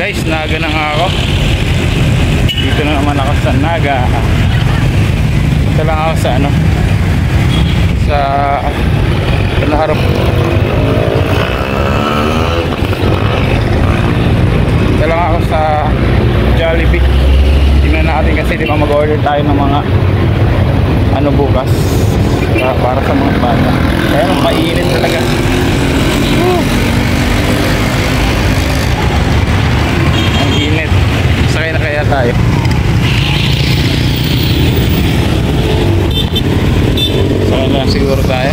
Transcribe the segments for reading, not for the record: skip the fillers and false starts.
Guys, Naga na nga ako. Dito na naman ako sa Naga. Ito lang ako sa ano, sa harap. Ito lang ako sa Jollibee. Tingnan natin kasi di ba mag-order tayo ng mga ano bukas para sa mga bata. Kaya mainit talaga. Ang init. Sakay na kaya tayo. Sakay na siguro tayo.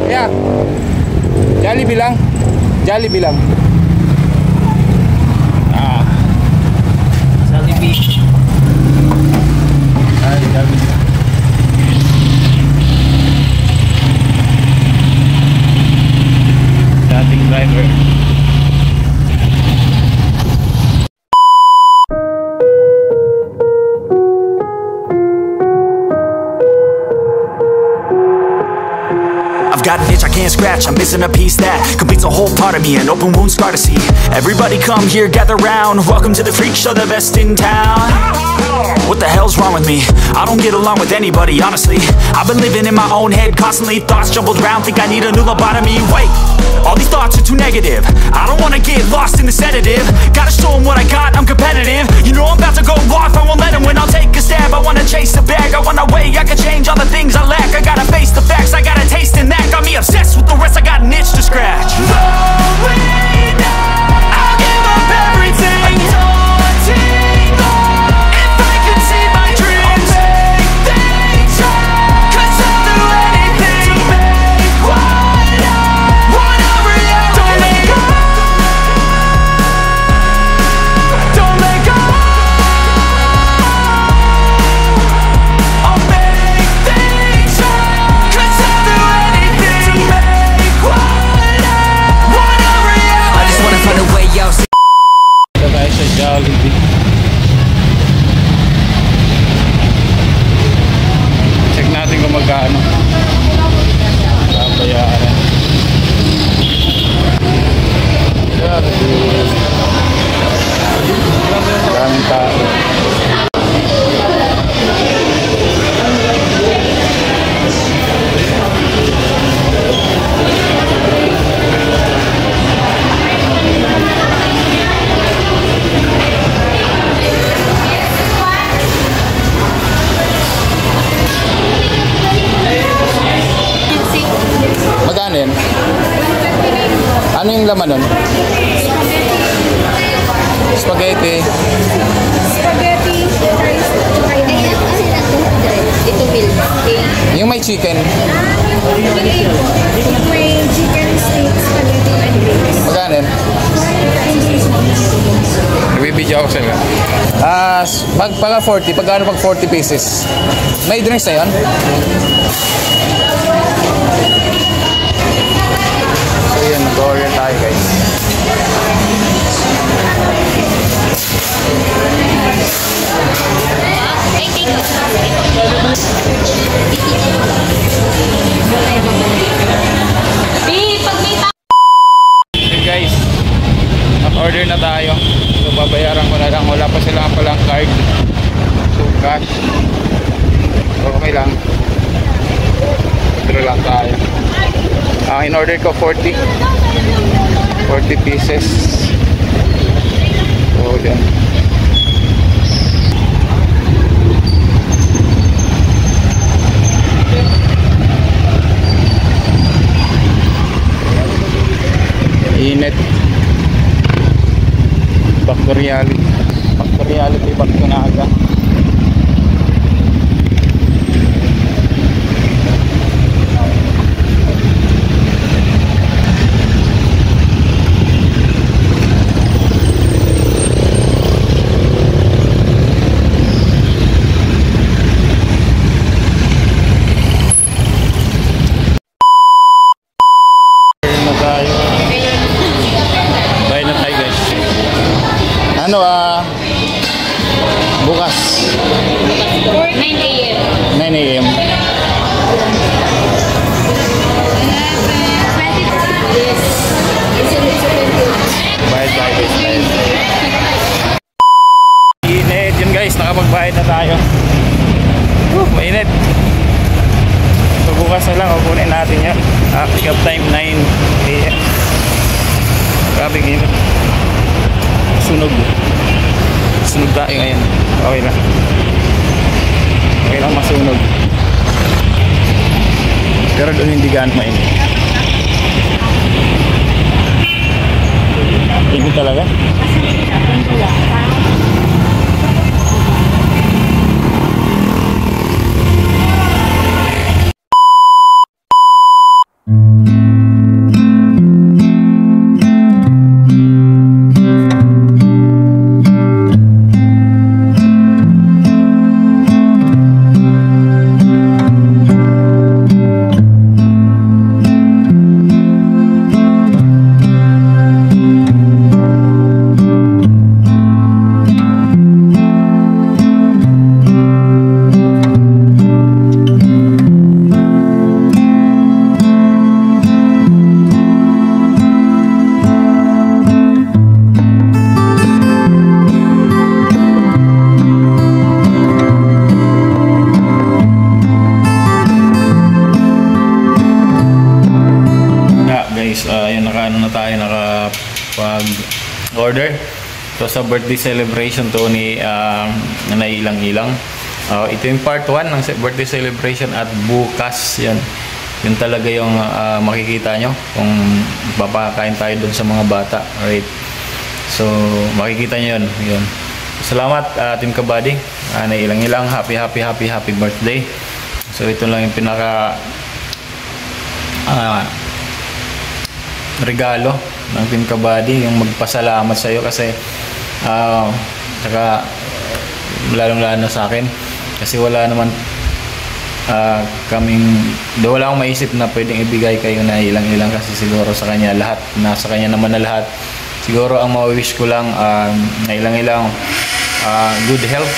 Yeah. Jollibee lang. Jollibee lang. Jollibee. Ay, Jollibee. Dating driver. I've got an itch I can't scratch, I'm missing a piece that completes a whole part of me, an open wound scar to see. Everybody come here, gather round, welcome to the freak show, the best in town. What the hell's wrong with me? I don't get along with anybody, honestly. I've been living in my own head constantly, thoughts jumbled around, think I need a new lobotomy. Wait, all these thoughts are too negative, I don't wanna get lost in the sedative. Gotta show them what I got, I'm competitive. You know I'm about to go off, I won't let them win, I'll take a stab. I wanna chase the bag, I wanna weigh, I can change all the things I lack. I gotta face the facts, I got a taste in that. Got me obsessed with the rest, I got an itch to scratch. No way, no, I'll give up everything. Daunting thought, if I could see my dreams, I'll make things right. 'Cause I'll do anything to make what I want a reality. Don't let go, don't let go. I'll make things right. 'Cause I'll do anything to make what I want a reality. I just wanna find a way out. Ito tayo sa Jollibee. Check natin kung magkano babayaran. Maraming tao. Magkano yun? Ano yung laman nun? Spaghetti. Spaghetti, rice, ito milk. Yung may chicken. Yung may chicken, steak, spaghetti, and rice. Magkano yun? Ibibidyo ako sila. Pagka 40, pagkano pag 40 pieces? May drinks na yun? So yun, nag-order tayo guys. Okay guys, nag-order na tayo. So babayaran ko na lang, wala pa sila palang card. So cash. Okay lang. Order lang tayo. In-order ko 40 pieces. So yan. Init. Back to reality. Back to Naga. Ano bukas 9 AM. 9 AM. nakapagbayad na tayo. Mainit. So bukas na lang kukunin natin yan. Pick up time 9 AM. Grabe init. Sunog tayo ngayon. Okay lang masunog, pero doon hindi gaano mainit. Init talaga. Order to sa birthday celebration to ni Nanay Ilang-Ilang. Ito yung part 1 ng birthday celebration at bukas yun talaga yung makikita nyo kung papakain tayo dun sa mga bata, right? So makikita nyo yun. Salamat Team Kabady, Nanay Ilang-Ilang, happy birthday. So ito lang yung pinaka regalo ng Team Kabady, yung magpasalamat sa iyo kasi saka lalong-lalo sa akin kasi wala naman wala akong maisip na pwedeng ibigay kayo na ilang kasi siguro sa kanya lahat, nasa kanya naman na lahat. Siguro ang ma-wish ko lang na ilang good health.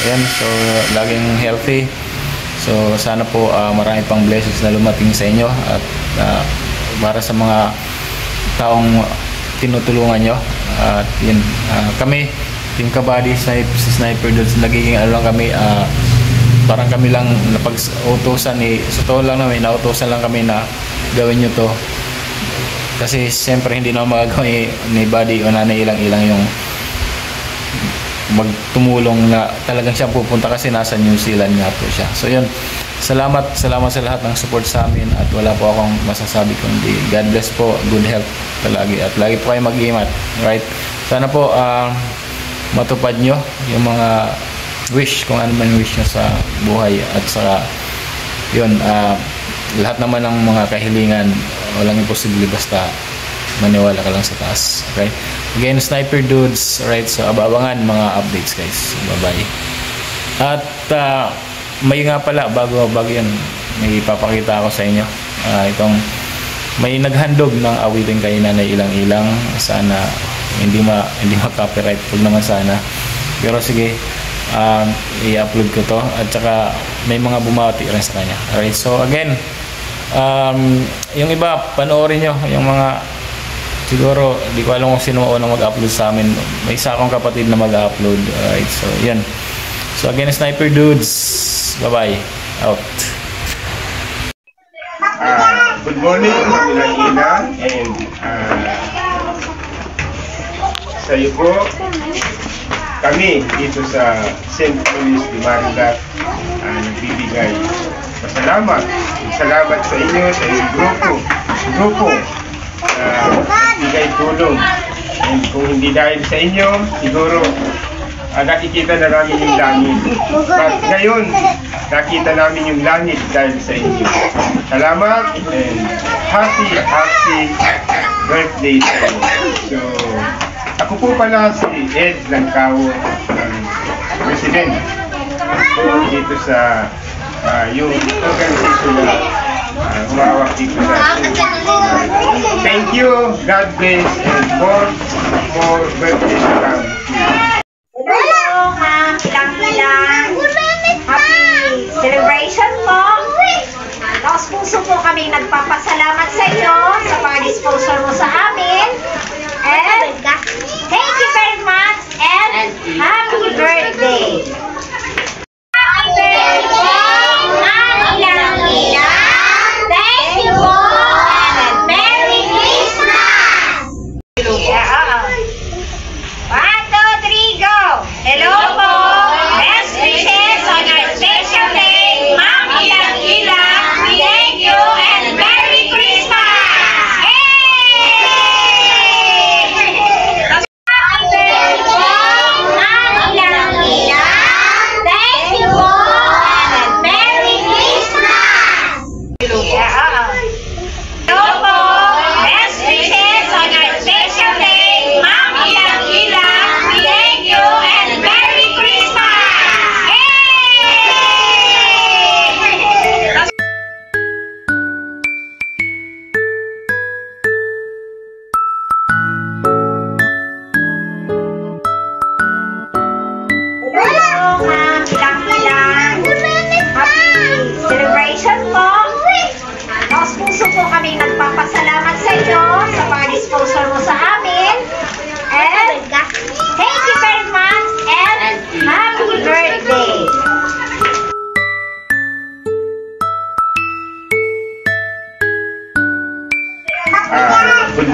Ayan, so laging healthy. So sana po marami pang blessings na lumating sa inyo at para sa mga taong tinutulungan nyo. At yun, kami Team Kabady, Sniper Dudes, nagiging ano lang kami, parang kami lang napag-utusan sa totoo lang namin, nautusan lang kami na gawin nyo to kasi siyempre hindi na magagawa ni Buddy o Nanay Ilang-Ilang yung magtumulong na talagang siya pupunta kasi nasa New Zealand nga po siya. So yun, salamat sa lahat ng support sa amin at wala po akong masasabi kundi God bless po, good health palagi at lagi po kayo mag-iingat, right? Sana po matupad nyo yung mga wish, kung ano man wish nyo sa buhay at sa yun, lahat naman ng mga kahilingan walang imposible basta maniwala ka lang sa taas, okay? Again, Sniper Dudes, right? So abangan mga updates guys, bye bye. At may nga pala bago yan, may ipapakita ako sa inyo. Itong may naghandog ng awitin kay Nanay Ilang-Ilang. Sana hindi ma-copyright, huwag naman sana. Pero sige, i-upload ko to at saka may mga bumati rin sa kanya. Alright, so again, yung iba panoorin nyo, yung mga siguro di ko alam kung sino unang mag-upload sa amin. May isa akong kapatid na mag-upload. Alright, so yan. So again, Sniper Dudes, bye-bye, out. Good morning, Ilang-Ilang, and sa iyo po, kami dito sa St. Louis de Marilac nagbibigay pasalamat. Salamat sa inyo, sa iyong grupo bigay tulong. And kung hindi dahil sa inyo, siguro nakikita na namin yung langit. But ngayon, nakita namin yung langit dahil sa inyo. Salamat and happy birthday sa inyo. So, ako po pala si Ed Langkaw, President dito sa yung organization na humawak dito sa thank you, God bless, and more birthdays to come. Hello, Ma'am Ilang-Ilang. Happy celebration po. Taos puso po kami nagpapasalamat sa iyo sa pag-disposal mo sa amin. And thank you very much and happy birthday.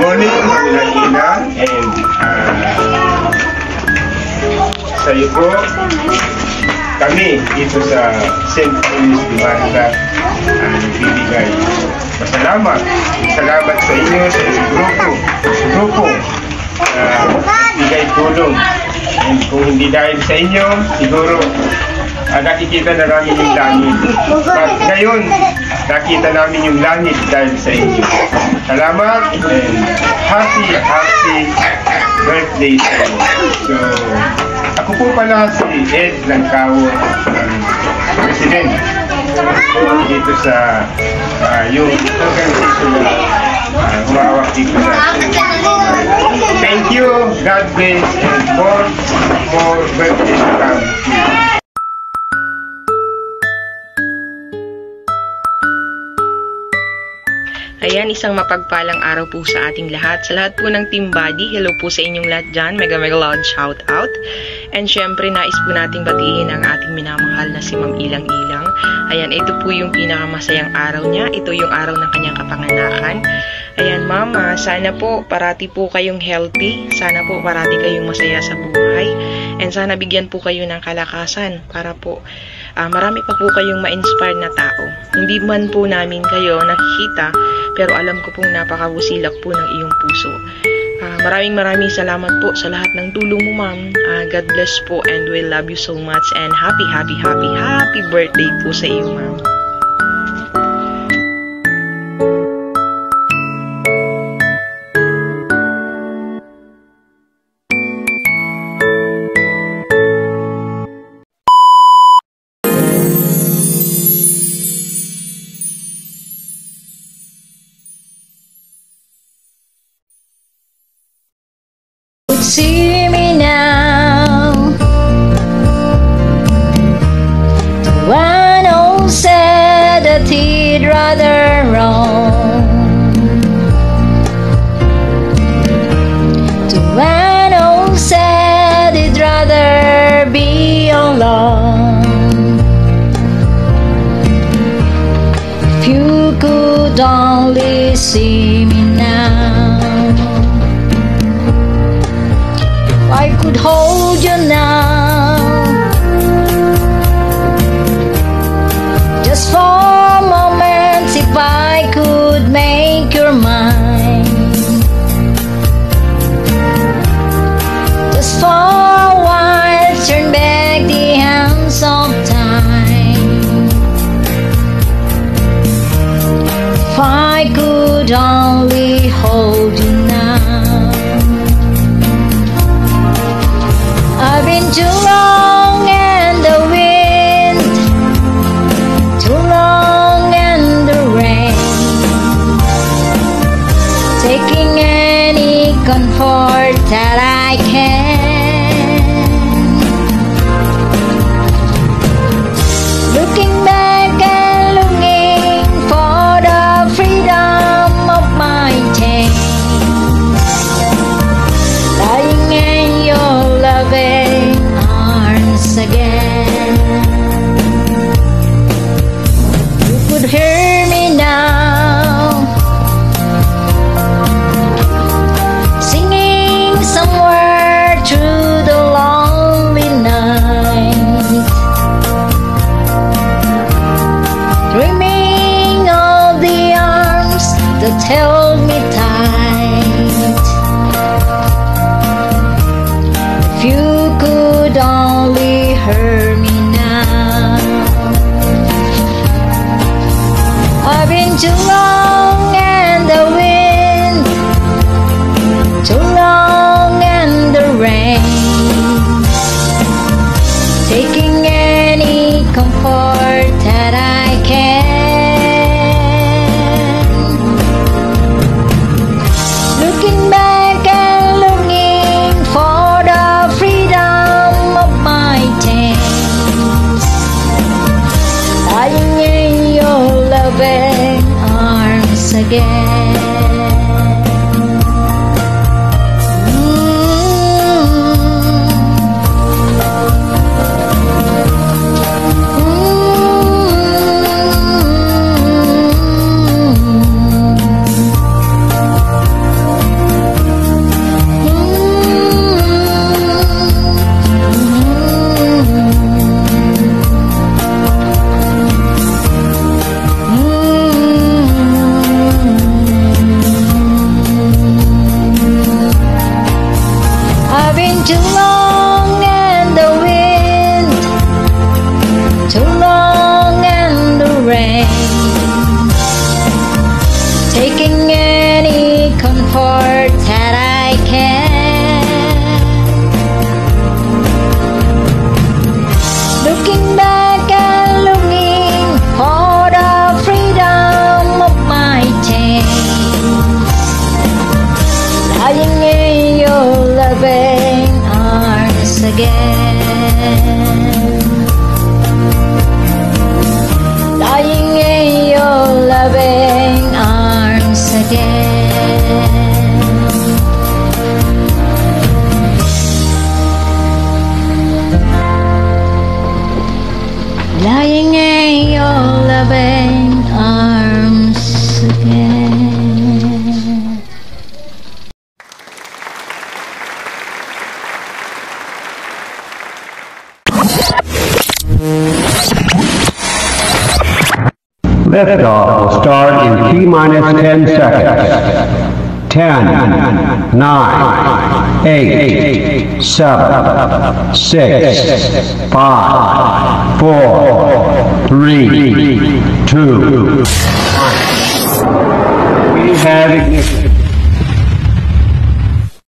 morning, Ina, and sa iyo po, kami dito sa St. Louis de Marilac nagbibigay pasalamat. Salamat sa inyo, sa grupo bigay tulong. And kung hindi dahil sa inyo, siguro nakikita na namin yung langit. But ngayon, nakita namin yung langit dahil sa inyo. Salamat and happy birthday sa inyo. So, ako po pala si Ed Langkao, President dito sa yung organization na humawak dito sa thank you, God bless, and more birthdays to come. Ayan, isang mapagpalang araw po sa ating lahat. Sa lahat po ng Team Buddy, hello po sa inyong lahat dyan. Mega loud shout out. And syempre, nais po nating batiin ang ating minamahal na si Ma'am Ilang Ilang. Ayan, ito po yung pinakamasayang araw niya. Ito yung araw ng kanyang kapanganakan. Ayan, Mama, sana po parati po kayong healthy. Sana po parati kayong masaya sa buhay. And sana bigyan po kayo ng kalakasan para po marami pa po kayong ma-inspire na tao. Hindi man po namin kayo nakikita, pero alam ko pong napakabusilak po ng iyong puso. Maraming salamat po sa lahat ng tulong mo, Ma'am. God bless po and we love you so much. And happy birthday po sa iyo, Ma'am. See me now. The one who said that he'd rather roam. The one who said he'd rather be alone. If you could only see me now, I could hold you now, just for moments. If I could make your mind, just for a while, turn back the hands of time. If I could only hold you now. I've been too long in the wind, too long in the rain, taking any comfort that I can. Looking back and longing for the freedom of my chains, lying in your loving arms again. You could hear me now, singing somewhere through the lonely night, dreaming of the arms that held me tight. If you could only hear me now. I've been too long in the wind, too long in the rain, taking any comfort that I can. Looking back and longing for the freedom of my chains, lying in your loving arms again. can. Looking back and longing for the freedom of my chains, lying in your loving arms again, lying in your loving arms again. Lying in your loving arms again. Liftoff will start in T-minus 10 seconds. 10, 9, 8, 7, 6, 5, 4, 3, 2, 1. We have ignition.